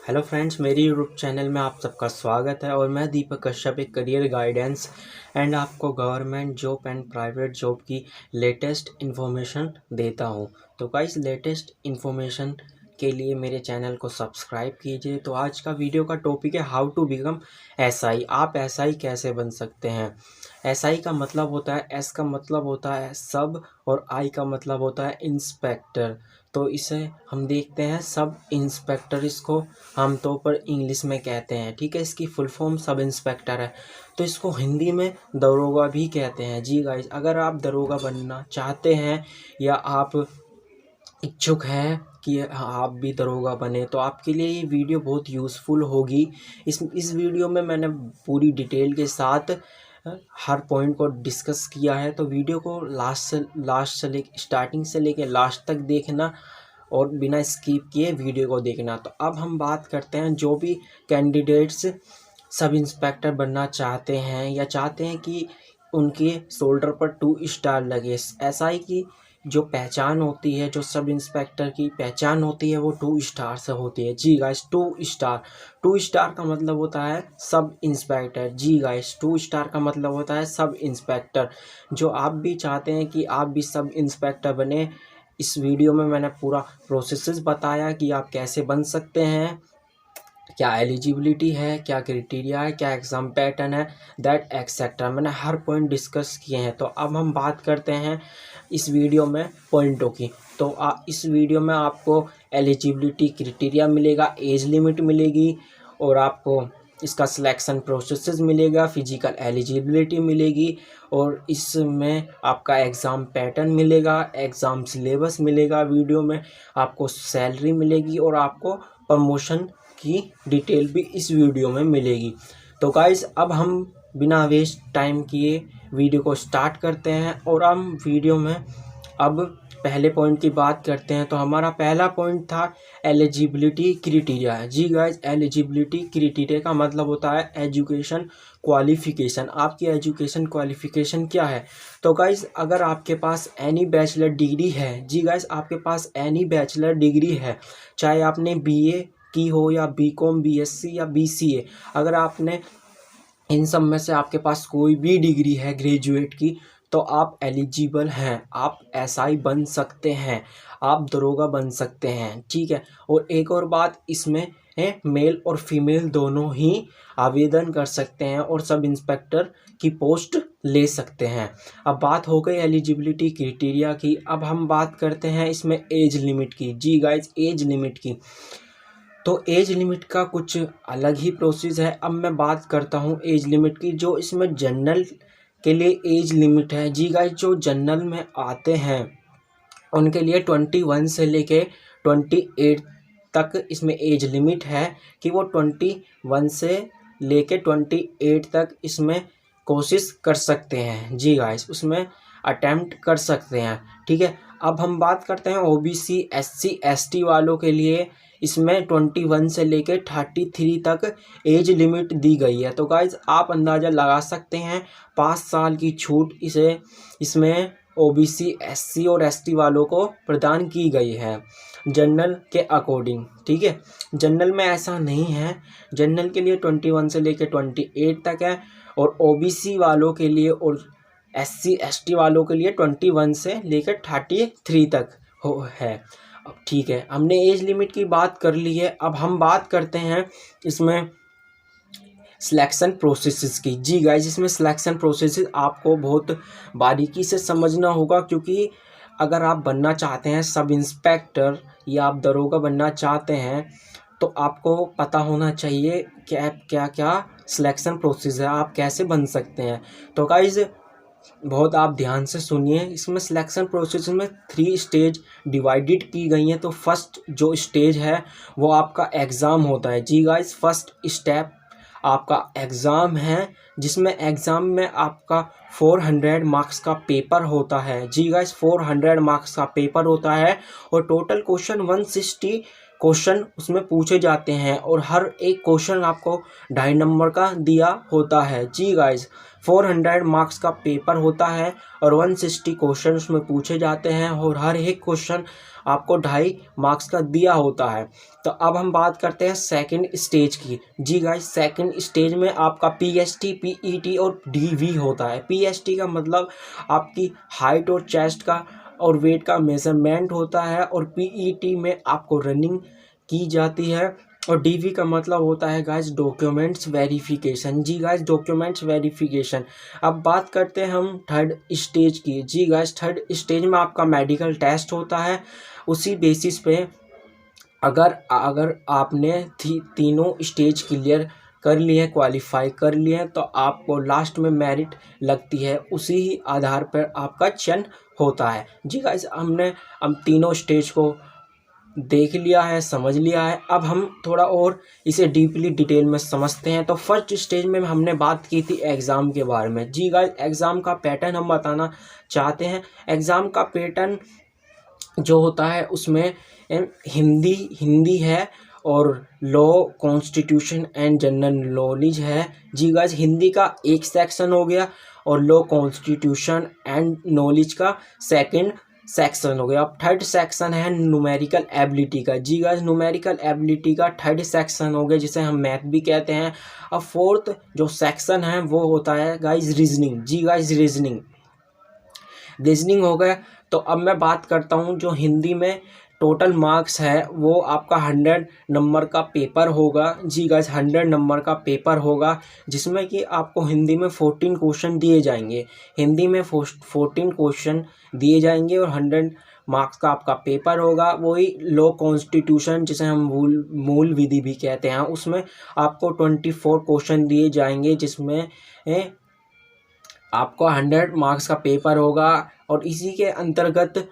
Hello friends, मेरी YouTube channel में आप सबका स्वागत है। और मैं दीपक कश्यप, एक करियर गाइडेंस एंड आपको government job and private job की लेटेस्ट इन्फॉर्मेशन देता हूं। तो गाइस, लेटेस्ट इन्फॉर्मेशन के लिए मेरे चैनल को सब्सक्राइब कीजिए। तो आज का वीडियो का टॉपिक है हाउ टू बिकम एसआई। आप एसआई कैसे बन सकते हैं। एसआई का मतलब होता है, एस का मतलब होता है सब और आई का मतलब होता है इंस्पेक्टर। तो इसे हम देखते हैं सब इंस्पेक्टर, इसको आमतौर पर इंग्लिश में कहते हैं। ठीक है, इसकी फुल फॉर्म सब इंस्पेक्टर है। तो इसको हिंदी में दरोगा भी कहते हैं। जी गाइस, अगर आप दरोगा बनना चाहते हैं या आप इच्छुक हैं कि आप भी दरोगा बने, तो आपके लिए ये वीडियो बहुत यूज़फुल होगी। इस वीडियो में मैंने पूरी डिटेल के साथ हर पॉइंट को डिस्कस किया है। तो वीडियो को लास्ट से लेकर स्टार्टिंग से लेकर लास्ट तक देखना और बिना स्किप किए वीडियो को देखना। तो अब हम बात करते हैं, जो भी कैंडिडेट्स सब इंस्पेक्टर बनना चाहते हैं या चाहते हैं कि उनके शोल्डर पर 2 स्टार लगे। एसआई की जो पहचान होती है, जो सब इंस्पेक्टर की पहचान होती है, वो 2 स्टार से होती है। जी गाइस, 2 स्टार का मतलब होता है सब इंस्पेक्टर। जी गाइस, 2 स्टार का मतलब होता है सब इंस्पेक्टर। जो आप भी चाहते हैं कि आप भी सब इंस्पेक्टर बने, इस वीडियो में मैंने पूरा प्रोसेस बताया कि आप कैसे बन सकते हैं, क्या एलिजिबिलिटी है, क्या क्राइटेरिया है, क्या एग्ज़ाम पैटर्न है, दैट एक्सेट्रा। मैंने हर पॉइंट डिस्कस किए हैं। तो अब हम बात करते हैं इस वीडियो में पॉइंटों की। तो इस वीडियो में आपको एलिजिबिलिटी क्राइटेरिया मिलेगा, एज लिमिट मिलेगी और आपको इसका सिलेक्शन प्रोसेस मिलेगा, फिजिकल एलिजिबिलिटी मिलेगी और इसमें आपका एग्ज़ाम पैटर्न मिलेगा, एग्ज़ाम सिलेबस मिलेगा। वीडियो में आपको सैलरी मिलेगी और आपको प्रमोशन की डिटेल भी इस वीडियो में मिलेगी। तो गाइस, अब हम बिना वेस्ट टाइम किए वीडियो को स्टार्ट करते हैं और हम वीडियो में अब पहले पॉइंट की बात करते हैं। तो हमारा पहला पॉइंट था एलिजिबिलिटी क्राइटेरिया। जी गाइस, एलिजिबिलिटी क्राइटेरिया का मतलब होता है एजुकेशन क्वालिफिकेशन। आपकी एजुकेशन क्वालिफिकेशन क्या है। तो गाइस, अगर आपके पास एनी बैचलर डिग्री है, जी गाइस, आपके पास एनी बैचलर डिग्री है, चाहे आपने बीए की हो या बीकॉम, बीएससी या बीसीए, अगर आपने इन सब में से आपके पास कोई भी डिग्री है ग्रेजुएट की, तो आप एलिजिबल हैं, आप एसआई बन सकते हैं, आप दरोगा बन सकते हैं। ठीक है, और एक और बात इसमें है, मेल और फीमेल दोनों ही आवेदन कर सकते हैं और सब इंस्पेक्टर की पोस्ट ले सकते हैं। अब बात हो गई एलिजिबिलिटी क्राइटेरिया की। अब हम बात करते हैं इसमें एज लिमिट की। जी गाइस, एज लिमिट की। तो एज लिमिट का कुछ अलग ही प्रोसेस है। अब मैं बात करता हूँ एज लिमिट की। जो इसमें जनरल के लिए एज लिमिट है, जी गाइस, जो जनरल में आते हैं उनके लिए 21 से लेके 28 तक इसमें एज लिमिट है कि वो 21 से लेके 28 तक इसमें कोशिश कर सकते हैं। जी गाइस, उसमें अटेम्प्ट कर सकते हैं। ठीक है, अब हम बात करते हैं ओबीसी, एससी, एसटी वालों के लिए। इसमें 21 से लेके 33 तक एज लिमिट दी गई है। तो गाइज, आप अंदाज़ा लगा सकते हैं 5 साल की छूट इसमें ओबीसी, एससी और एसटी वालों को प्रदान की गई है जनरल के अकॉर्डिंग। ठीक है, जनरल में ऐसा नहीं है। जनरल के लिए 21 से लेके 28 तक है और ओबीसी वालों के लिए और एससी एसटी वालों के लिए 21 से लेकर 33 तक है। अब ठीक है, हमने एज लिमिट की बात कर ली है। अब हम बात करते हैं इसमें सिलेक्शन प्रोसेसेस की। जी गाइस, इसमें सिलेक्शन प्रोसेसेस आपको बहुत बारीकी से समझना होगा, क्योंकि अगर आप बनना चाहते हैं सब इंस्पेक्टर या आप दरोगा बनना चाहते हैं, तो आपको पता होना चाहिए क्या क्या क्या सिलेक्शन प्रोसेस है, आप कैसे बन सकते हैं। तो गाइस, बहुत आप ध्यान से सुनिए। इसमें सिलेक्शन प्रोसेस में 3 स्टेज डिवाइडेड की गई हैं। तो फर्स्ट जो स्टेज है वो आपका एग्ज़ाम होता है। जी गाइस, फर्स्ट स्टेप आपका एग्ज़ाम है, जिसमें एग्ज़ाम में आपका 400 मार्क्स का पेपर होता है। जी गाइस, 400 मार्क्स का पेपर होता है और टोटल क्वेश्चन 160 क्वेश्चन उसमें पूछे जाते हैं और हर एक क्वेश्चन आपको 2.5 नंबर का दिया होता है। जी गाइस, 400 मार्क्स का पेपर होता है और 160 क्वेश्चन उसमें पूछे जाते हैं और हर एक क्वेश्चन आपको 2.5 मार्क्स का दिया होता है। तो अब हम बात करते हैं सेकंड स्टेज की। जी गाइस, सेकंड स्टेज में आपका पीएसटी, पीईटी और डीवी होता है। पीएसटी का मतलब आपकी हाइट और चेस्ट का और वेट का मेजरमेंट होता है और पीईटी में आपको रनिंग की जाती है और डीवी का मतलब होता है गाइस डॉक्यूमेंट्स वेरिफिकेशन। जी गाइस, डॉक्यूमेंट्स वेरिफिकेशन। अब बात करते हैं हम थर्ड स्टेज की। जी गाइस, थर्ड स्टेज में आपका मेडिकल टेस्ट होता है। उसी बेसिस पे अगर आपने तीनों स्टेज क्लियर कर लिए, क्वालिफाई कर लिए, तो आपको लास्ट में मेरिट लगती है। उसी ही आधार पर आपका चयन होता है। जी गाइस, हम तीनों स्टेज को देख लिया है, समझ लिया है। अब हम थोड़ा और इसे डीपली डिटेल में समझते हैं। तो फर्स्ट स्टेज में हमने बात की थी एग्ज़ाम के बारे में। जी गाइस, एग्ज़ाम का पैटर्न हम बताना चाहते हैं। एग्ज़ाम का पैटर्न जो होता है उसमें हिंदी है और law, constitution and general knowledge है। जी गाइस, हिंदी का एक सेक्शन हो गया और लॉ, कॉन्स्टिट्यूशन एंड नॉलेज का सेकंड सेक्शन हो गया। अब थर्ड सेक्शन है न्यूमेरिकल एबिलिटी का। जी गाइस, न्यूमेरिकल एबिलिटी का थर्ड सेक्शन हो गया, जिसे हम मैथ भी कहते हैं। अब फोर्थ जो सेक्शन है वो होता है गाइस रीजनिंग। जी गाइस, रीजनिंग हो गया। तो अब मैं बात करता हूँ जो हिंदी में टोटल मार्क्स है वो आपका 100 नंबर का पेपर होगा। जी गाइस, 100 नंबर का पेपर होगा जिसमें कि आपको हिंदी में 14 क्वेश्चन दिए जाएंगे। हिंदी में 14 क्वेश्चन दिए जाएंगे और 100 मार्क्स का आपका पेपर होगा। वही लॉ, कॉन्स्टिट्यूशन जिसे हम मूल विधि भी कहते हैं, उसमें आपको 24 क्वेश्चन दिए जाएंगे जिसमें आपको 100 मार्क्स का पेपर होगा। और इसी के अंतर्गत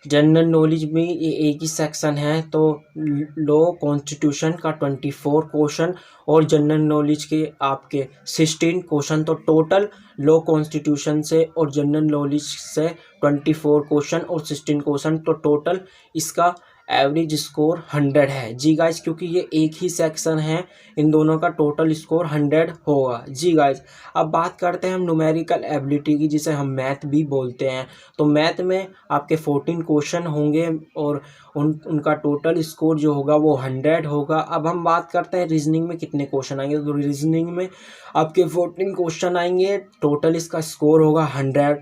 जनरल नॉलेज में ये एक ही सेक्शन है, तो लॉ, कॉन्स्टिट्यूशन का 24 क्वेश्चन और जनरल नॉलेज के आपके 16 क्वेश्चन। तो टोटल लॉ, कॉन्स्टिट्यूशन से और जनरल नॉलेज से 24 क्वेश्चन और 16 क्वेश्चन, तो टोटल इसका एवरेज स्कोर 100 है। जी गाइस, क्योंकि ये एक ही सेक्शन है, इन दोनों का टोटल स्कोर 100 होगा। जी गाइस, अब बात करते हैं हम न्यूमेरिकल एबिलिटी की, जिसे हम मैथ भी बोलते हैं। तो मैथ में आपके 14 क्वेश्चन होंगे और उनका टोटल स्कोर जो होगा वो 100 होगा। अब हम बात करते हैं रीजनिंग में कितने क्वेश्चन आएंगे। तो रीजनिंग में आपके 14 क्वेश्चन आएंगे, टोटल इसका स्कोर होगा 100।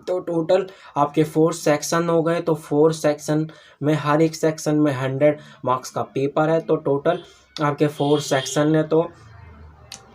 तो टोटल आपके 4 सेक्शन हो गए। तो 4 सेक्शन में हर एक सेक्शन में 100 मार्क्स का पेपर है। तो टोटल आपके 4 सेक्शन है, तो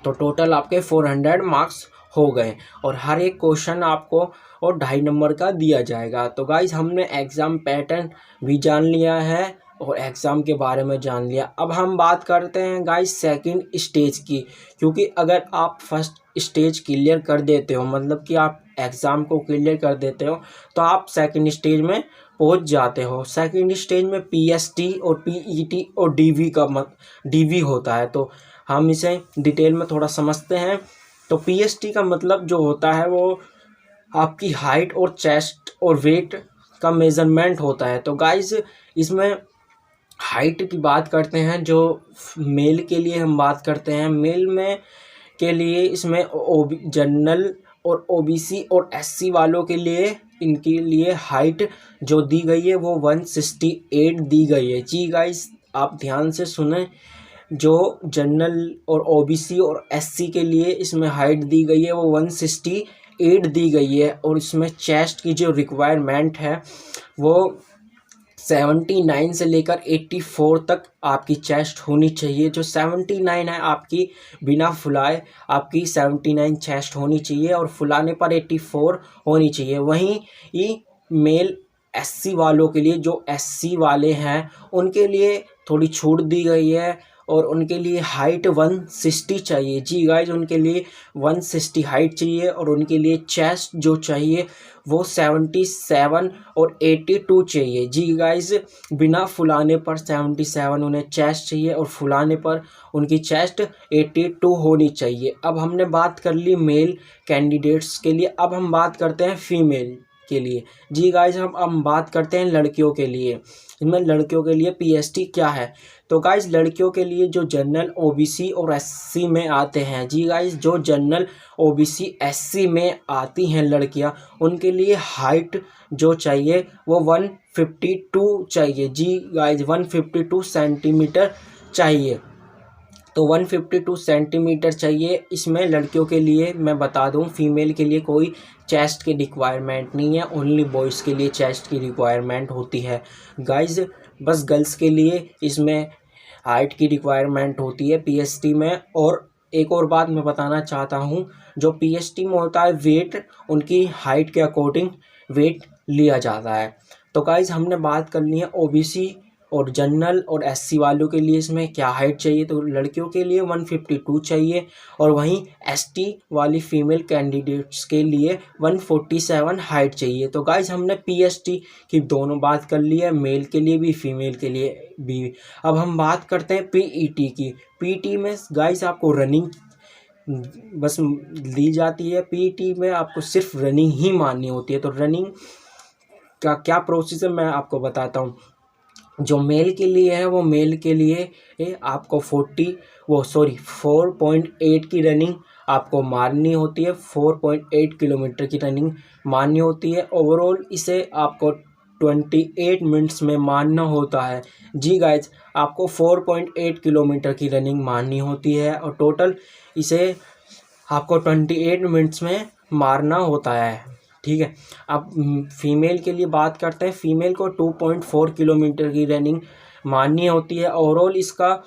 टोटल आपके 400 मार्क्स हो गए और हर एक क्वेश्चन आपको और 2.5 नंबर का दिया जाएगा। तो गाइज, हमने एग्ज़ाम पैटर्न भी जान लिया है और एग्ज़ाम के बारे में जान लिया। अब हम बात करते हैं गाइज सेकंड स्टेज की, क्योंकि अगर आप फर्स्ट स्टेज क्लियर कर देते हो, मतलब कि आप एग्ज़ाम को क्लियर कर देते हो, तो आप सेकंड स्टेज में पहुंच जाते हो। सेकंड स्टेज में पीएसटी और पीईटी और डीवी होता है। तो हम इसे डिटेल में थोड़ा समझते हैं। तो पीएसटी का मतलब जो होता है वो आपकी हाइट और चेस्ट और वेट का मेज़रमेंट होता है। तो गाइस, इसमें हाइट की बात करते हैं, जो मेल के लिए हम बात करते हैं। मेल में के लिए इसमें जनरल और ओबीसी और एससी वालों के लिए, इनके लिए हाइट जो दी गई है वो 168 दी गई है। जी गाइस, आप ध्यान से सुने, जो जनरल और ओबीसी और एससी के लिए इसमें हाइट दी गई है वो 168 दी गई है। और इसमें चेस्ट की जो रिक्वायरमेंट है वो 79 से लेकर 84 तक आपकी चेस्ट होनी चाहिए। जो 79 है आपकी बिना फुलाए आपकी 79 चेस्ट होनी चाहिए और फुलाने पर 84 होनी चाहिए। वहीं ये मेल एससी वालों के लिए, जो एससी वाले हैं उनके लिए थोड़ी छूट दी गई है और उनके लिए हाइट 160 चाहिए। जी गाइज, उनके लिए 160 हाइट चाहिए और उनके लिए चेस्ट जो चाहिए वो 77 और 82 चाहिए। जी गाइज, बिना फुलाने पर 77 उन्हें चेस्ट चाहिए और फुलाने पर उनकी चेस्ट 82 होनी चाहिए। अब हमने बात कर ली मेल कैंडिडेट्स के लिए। अब हम बात करते हैं फीमेल के लिए। जी गाइज हम बात करते हैं लड़कियों के लिए। इनमें लड़कियों के लिए पीएसटी क्या है। तो गाइज लड़कियों के लिए जो जनरल ओबीसी और एससी में आते हैं, जी गाइज जो जनरल ओबीसी एससी में आती हैं लड़कियां, उनके लिए हाइट जो चाहिए वो 152 चाहिए। जी गाइज 152 सेंटीमीटर चाहिए। तो 152 सेंटीमीटर चाहिए। इसमें लड़कियों के लिए मैं बता दूं, फीमेल के लिए कोई चेस्ट की रिक्वायरमेंट नहीं है, ओनली बॉयज़ के लिए चेस्ट की रिक्वायरमेंट होती है गाइज। बस गर्ल्स के लिए इसमें हाइट की रिक्वायरमेंट होती है पीएसटी में। और एक और बात मैं बताना चाहता हूँ, जो पीएसटी में होता है वेट उनकी हाइट के अकॉर्डिंग वेट लिया जाता है। तो गाइज हमने बात कर ली है ओबीसी और जनरल और एससी वालों के लिए इसमें क्या हाइट चाहिए। तो लड़कियों के लिए 152 चाहिए और वहीं एसटी वाली फीमेल कैंडिडेट्स के लिए 147 हाइट चाहिए। तो गाइज हमने पीएसटी की दोनों बात कर ली है, मेल के लिए भी फीमेल के लिए भी। अब हम बात करते हैं पीईटी की। पीईटी में गाइज आपको रनिंग बस दी जाती है। पीईटी में आपको सिर्फ रनिंग ही माननी होती है। तो रनिंग का क्या प्रोसेस है मैं आपको बताता हूँ। जो मेल के लिए है वो मेल के लिए आपको 4.8 की रनिंग आपको मारनी होती है। 4.8 किलोमीटर की रनिंग मारनी होती है। ओवरऑल इसे आपको 28 मिनट्स में मारना होता है। जी गाइज आपको 4.8 किलोमीटर की रनिंग मारनी होती है और टोटल इसे आपको 28 मिनट्स में मारना होता है। ठीक है। अब फीमेल के लिए बात करते हैं। फीमेल को 2.4 किलोमीटर की रनिंग मारनी होती है। ओवरऑल इसका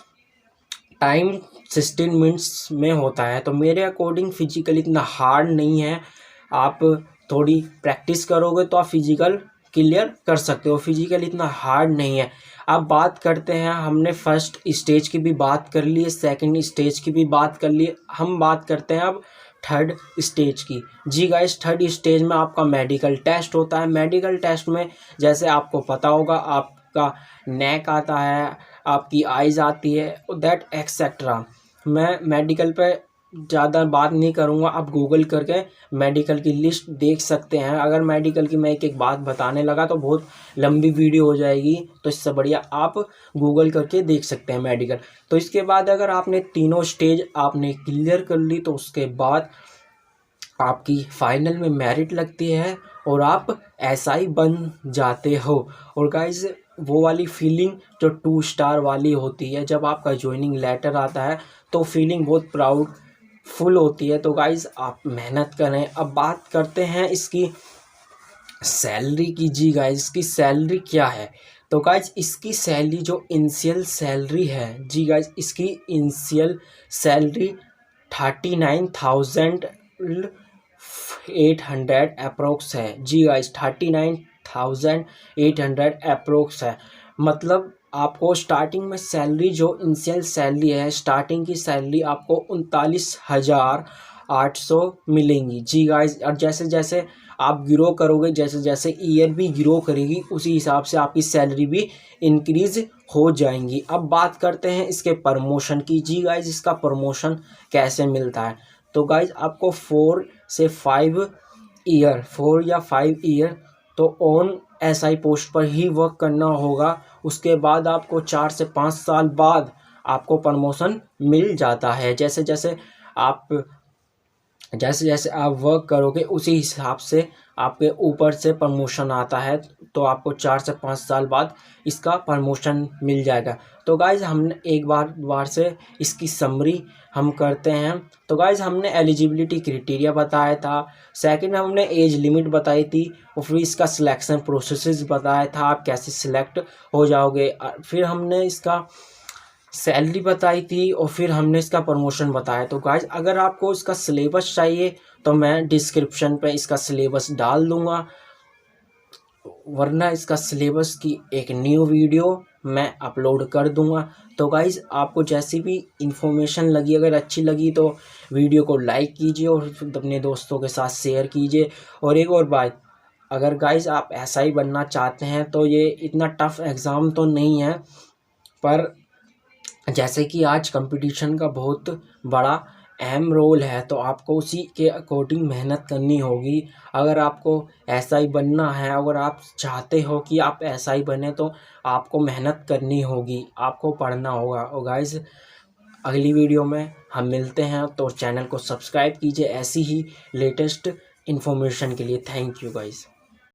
टाइम 16 मिनट्स में होता है। तो मेरे अकॉर्डिंग फिजिकल इतना हार्ड नहीं है। आप थोड़ी प्रैक्टिस करोगे तो आप फिजिकल क्लियर कर सकते हो। फिजिकल इतना हार्ड नहीं है। अब बात करते हैं, हमने फर्स्ट स्टेज की भी बात कर ली है, सेकंड स्टेज की भी बात कर ली है। हम बात करते हैं अब थर्ड स्टेज की। जी गाइस थर्ड स्टेज में आपका मेडिकल टेस्ट होता है। मेडिकल टेस्ट में जैसे आपको पता होगा आपका नेक आता है, आपकी आइज़ आती है, दैट एक्सेट्रा। मैं मेडिकल पे ज़्यादा बात नहीं करूँगा। आप गूगल करके मेडिकल की लिस्ट देख सकते हैं। अगर मेडिकल की मैं एक एक बात बताने लगा तो बहुत लंबी वीडियो हो जाएगी, तो इससे बढ़िया आप गूगल करके देख सकते हैं मेडिकल। तो इसके बाद अगर आपने तीनों स्टेज आपने क्लियर कर ली तो उसके बाद आपकी फाइनल में मेरिट लगती है और आप एसआई बन जाते हो। और गाइज वो वाली फीलिंग जो 2 स्टार वाली होती है, जब आपका ज्वाइनिंग लेटर आता है तो फीलिंग बहुत प्राउड फुल होती है। तो गाइज आप मेहनत करें। अब बात करते हैं इसकी सैलरी की। जी गाइज इसकी सैलरी क्या है। तो गाइज इसकी सैलरी जो इनिशियल सैलरी है, जी गाइज इसकी इनिशियल सैलरी 39,800 अप्रोक्स है। जी गाइज 39,800 अप्रोक्स है। मतलब आपको स्टार्टिंग में सैलरी जो इनिशियल सैलरी है, स्टार्टिंग की सैलरी आपको 39,800 मिलेंगी। जी गाइज और जैसे जैसे आप ग्रो करोगे, जैसे जैसे ईयर भी ग्रो करेगी, उसी हिसाब से आपकी सैलरी भी इंक्रीज हो जाएंगी। अब बात करते हैं इसके प्रमोशन की। जी गाइज इसका प्रमोशन कैसे मिलता है। तो गाइज आपको 4 या 5 ईयर तो ऑन एसआई पोस्ट पर ही वर्क करना होगा। उसके बाद आपको 4 से 5 साल बाद आपको प्रमोशन मिल जाता है। जैसे जैसे आप वर्क करोगे उसी हिसाब से आपके ऊपर से प्रमोशन आता है। तो आपको 4 से 5 साल बाद इसका प्रमोशन मिल जाएगा। तो गाइज हमने एक बार से इसकी समरी हम करते हैं। तो गाइज हमने एलिजिबिलिटी क्राइटेरिया बताया था, सेकंड हमने एज लिमिट बताई थी, और फिर इसका सिलेक्शन प्रोसेस बताया था, आप कैसे सिलेक्ट हो जाओगे। फिर हमने इसका सैलरी बताई थी और फिर हमने इसका प्रमोशन बताया। तो गाइज अगर आपको इसका सिलेबस चाहिए तो मैं डिस्क्रिप्शन पे इसका सिलेबस डाल दूंगा, वरना इसका सिलेबस की एक न्यू वीडियो मैं अपलोड कर दूंगा। तो गाइज आपको जैसी भी इंफॉर्मेशन लगी, अगर अच्छी लगी तो वीडियो को लाइक कीजिए और अपने दोस्तों के साथ शेयर कीजिए। और एक और बात, अगर गाइज आप एसआई बनना चाहते हैं तो ये इतना टफ एग्ज़ाम तो नहीं है, पर जैसे कि आज कंपटीशन का बहुत बड़ा अहम रोल है, तो आपको उसी के अकॉर्डिंग मेहनत करनी होगी। अगर आपको एसआई बनना है, अगर आप चाहते हो कि आप एसआई बने, तो आपको मेहनत करनी होगी, आपको पढ़ना होगा। और गाइस अगली वीडियो में हम मिलते हैं, तो चैनल को सब्सक्राइब कीजिए ऐसी ही लेटेस्ट इन्फॉर्मेशन के लिए। Thank you guys.